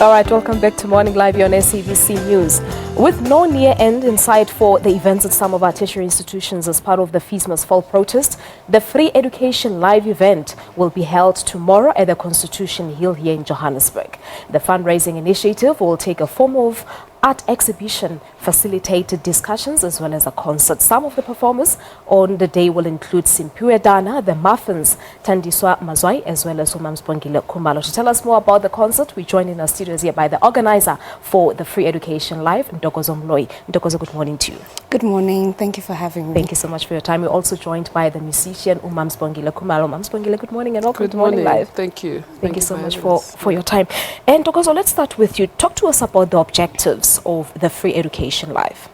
All right, welcome back to Morning Live here on SABC News. With no near end in sight for the events at some of our tertiary institutions as part of the Fees Must Fall protest, the Free Education Live event will be held tomorrow at the Constitution Hill here in Johannesburg. The fundraising initiative will take a form of art exhibition, facilitated discussions as well as a concert. Some of the performers on the day will include Simphiwe Dana, the Muffinz, Thandiswa Mazwai, as well as Sibongile Khumalo. To tell us more about the concert, we joined in our studios here by the organizer for the Free Education Live, Ntokozo Moloi. Ntokozo, good morning to you. Good morning. Thank you for having me. Thank you so much for your time. We're also joined by the musician Sibongile Khumalo. Sibongile, good morning and welcome to Morning Live. Thank you. Thank you so much for your time. And Ntokozo, let's start with you. Talk to us about the objectives of the Free Education Live.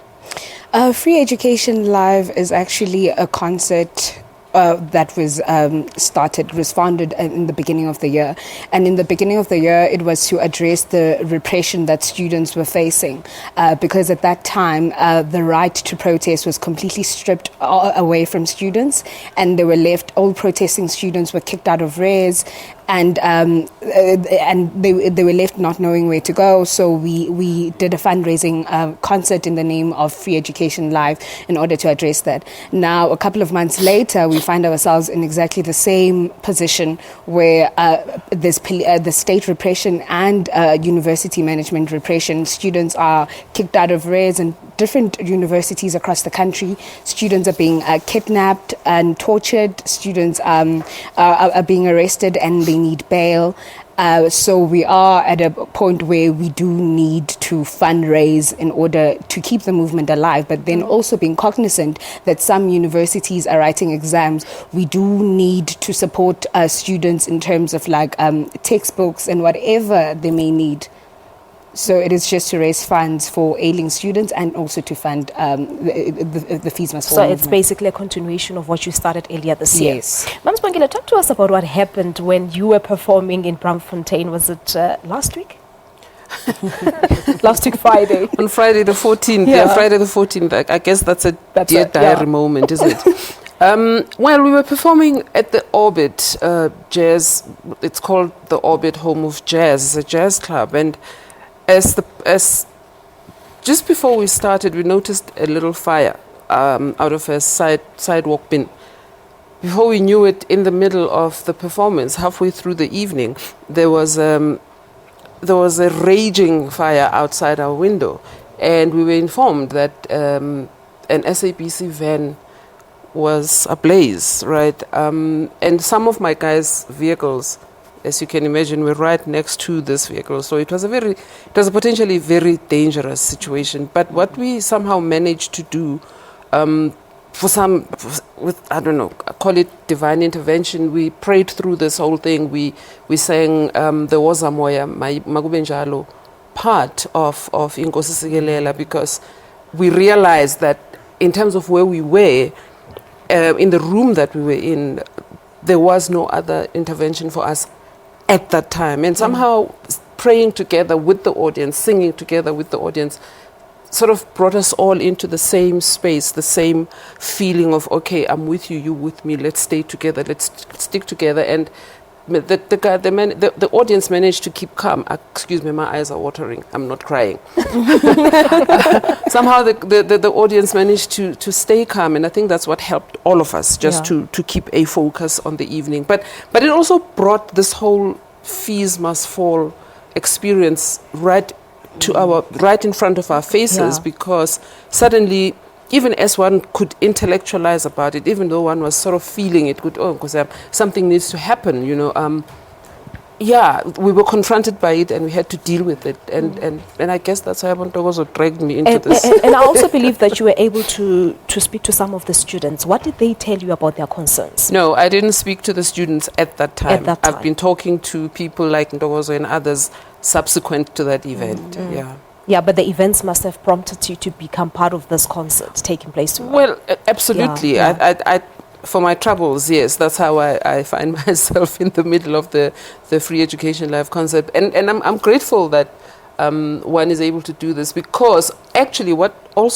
Free Education Live is actually a concert that was founded in the beginning of the year. And in the beginning of the year, it was to address the repression that students were facing. Because at that time, the right to protest was completely stripped away from students. And they were left, all protesting students were kicked out of res. And they were left not knowing where to go. So we did a fundraising concert in the name of Free Education Live in order to address that. Now, a couple of months later, we find ourselves in exactly the same position where there's the state repression and university management repression. Students are kicked out of res in different universities across the country. Students are being kidnapped and tortured. Students are being arrested and they need bail. So we are at a point where we do need to fundraise in order to keep the movement alive, but then also being cognizant that some universities are writing exams. We do need to support students in terms of like textbooks and whatever they may need. So it is just to raise funds for ailing students and also to fund the Fees Must Fall movement. It's basically a continuation of what you started earlier this year. Yes. Sibongile, talk to us about what happened when you were performing in Braamfontein. Was it last week? Last week Friday. On Friday the 14th. Yeah, Friday the 14th. I guess that's a dear diary moment, isn't it? Well, we were performing at the Orbit Jazz. It's called the Orbit Home of Jazz. It's a jazz club. And as just before we started, we noticed a little fire out of a sidewalk bin. Before we knew it, in the middle of the performance, halfway through the evening, there was a raging fire outside our window, and we were informed that an SABC van was ablaze, right? And some of my guys' vehicles, as you can imagine, we're right next to this vehicle. So it was a potentially very dangerous situation. But what we somehow managed to do, I don't know, call it divine intervention, we prayed through this whole thing. We sang the Woza Moya, Magubenjalo part of Nkosi Sigelela, because we realized that in terms of where we were, in the room that we were in, there was no other intervention for us at that time. And somehow praying together with the audience, singing together with the audience, sort of brought us all into the same space, the same feeling of, okay, I'm with you, you with me, let's stay together, let's stick together. And the audience managed to keep calm. Excuse me, my eyes are watering. I'm not crying. Somehow the audience managed to stay calm, and I think that's what helped all of us just to keep a focus on the evening. But it also brought this whole Fees Must Fall experience right in front of our faces, because suddenly, even as one could intellectualize about it, even though one was sort of feeling it, because something needs to happen, you know. We were confronted by it and we had to deal with it. And I guess that's why Ntokozo dragged me into this. And I also believe that you were able to speak to some of the students. What did they tell you about their concerns? No, I didn't speak to the students at that time. I've been talking to people like Ntokozo and others subsequent to that event. Yeah, but the events must have prompted you to become part of this concert taking place tomorrow. Well, absolutely. I for my troubles, yes, that's how I find myself in the middle of the Free Education Live concert. And I'm grateful that one is able to do this, because actually what had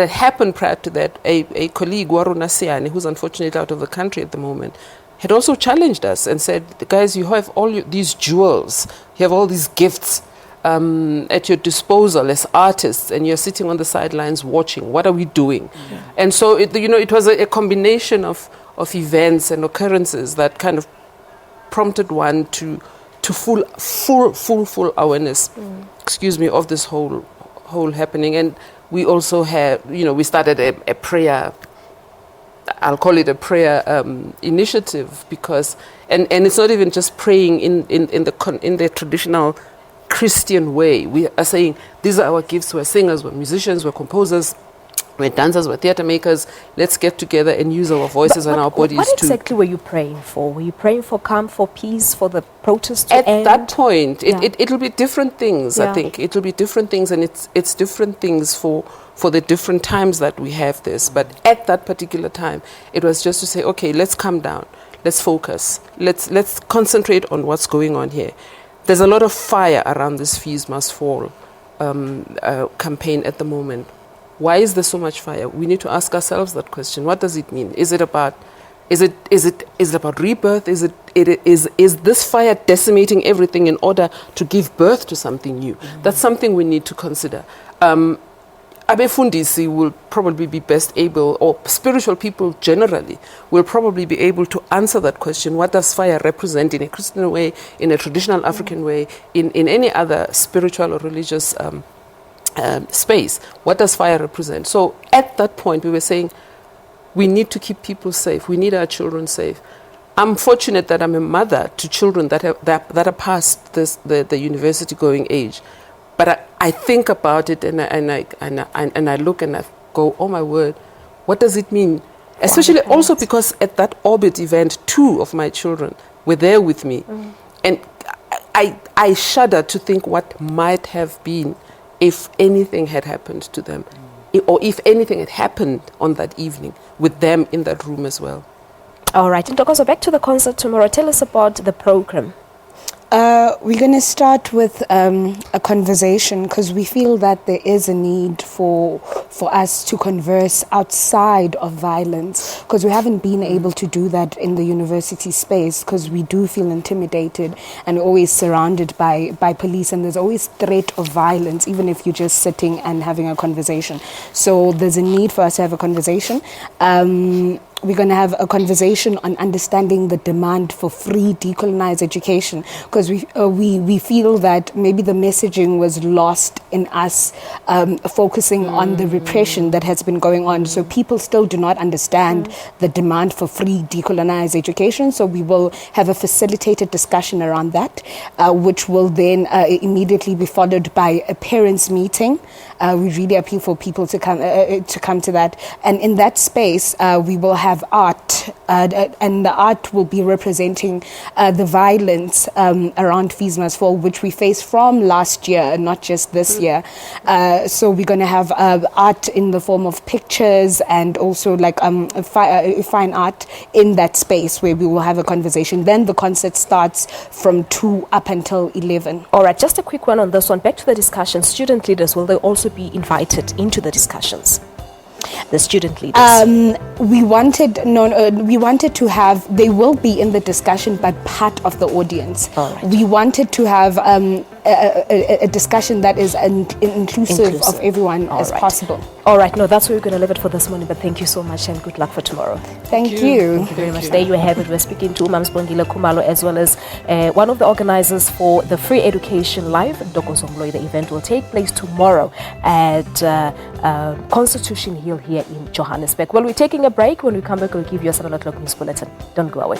happened prior to that, a colleague, Waruna Siani, who's unfortunately out of the country at the moment, had also challenged us and said, guys, you have all these jewels, you have all these gifts at your disposal as artists, and you're sitting on the sidelines watching. What are we doing? And so, it was a combination of events and occurrences that kind of prompted one to full awareness, of this whole happening. And we also had, we started a prayer. I'll call it a prayer initiative, because, and it's not even just praying in the traditional Christian way. We are saying, these are our gifts. We're singers, we're musicians, we're composers, we're dancers, we're theatre makers. Let's get together and use our voices and our bodies. What exactly were you praying for? Were you praying for calm, for peace, for the protest to end? At that point, it'll be different things. I think it'll be different things, and it's different things for the different times that we have this. But at that particular time, it was just to say, okay, let's calm down, let's focus, let's concentrate on what's going on here. There's a lot of fire around this Fees Must Fall campaign at the moment. Why is there so much fire? We need to ask ourselves that question. What does it mean? Is it about rebirth? Is this fire decimating everything in order to give birth to something new? That's something we need to consider. Abefundisi will probably be best able, or spiritual people generally will probably be able to answer that question. What does fire represent in a Christian way, in a traditional African way, in any other spiritual or religious space? What does fire represent? So at that point, we were saying, we need to keep people safe. We need our children safe. I'm fortunate that I'm a mother to children that are past the university going age. But I think about it, and I look and I go, oh my word, what does it mean? Especially also because at that Orbit event, 2 of my children were there with me. And I shudder to think what might have been if anything had happened to them, or if anything had happened on that evening with them in that room as well. All right, Ntokozo, back to the concert tomorrow. Tell us about the program. We're going to start with a conversation, because we feel that there is a need for us to converse outside of violence, because we haven't been able to do that in the university space, because we do feel intimidated and always surrounded by police, and there's always threat of violence, even if you're just sitting and having a conversation. So there's a need for us to have a conversation. We're going to have a conversation on understanding the demand for free decolonized education, because we feel that maybe the messaging was lost in us focusing on the repression that has been going on. So people still do not understand the demand for free decolonized education. So we will have a facilitated discussion around that, which will then immediately be followed by a parents' meeting. We really appeal for people to come to that. And in that space, we will have art, and the art will be representing the violence around Fees Must Fall, which we faced from last year, not just this year. So we're going to have art in the form of pictures, and also like fine art in that space where we will have a conversation. Then the concert starts from 2 up until 11. All right, just a quick one on this one. Back to the discussion. Student leaders, will they also be invited into the discussions? The student leaders. We wanted to have, they will be in the discussion, but part of the audience. All right. We wanted to have a discussion that is inclusive of everyone as possible. All right, no, that's where we're going to leave it for this morning, but thank you so much and good luck for tomorrow. Thank you. Thank you very much. There you have it. We're speaking to Sibongile Khumalo, as well as one of the organizers for the Free Education Live, Ntokozo Moloi. The event will take place tomorrow at Constitution Hill here in Johannesburg. Well, we're taking a break. When we come back, we'll give you a 7 o'clock news bulletin. Don't go away.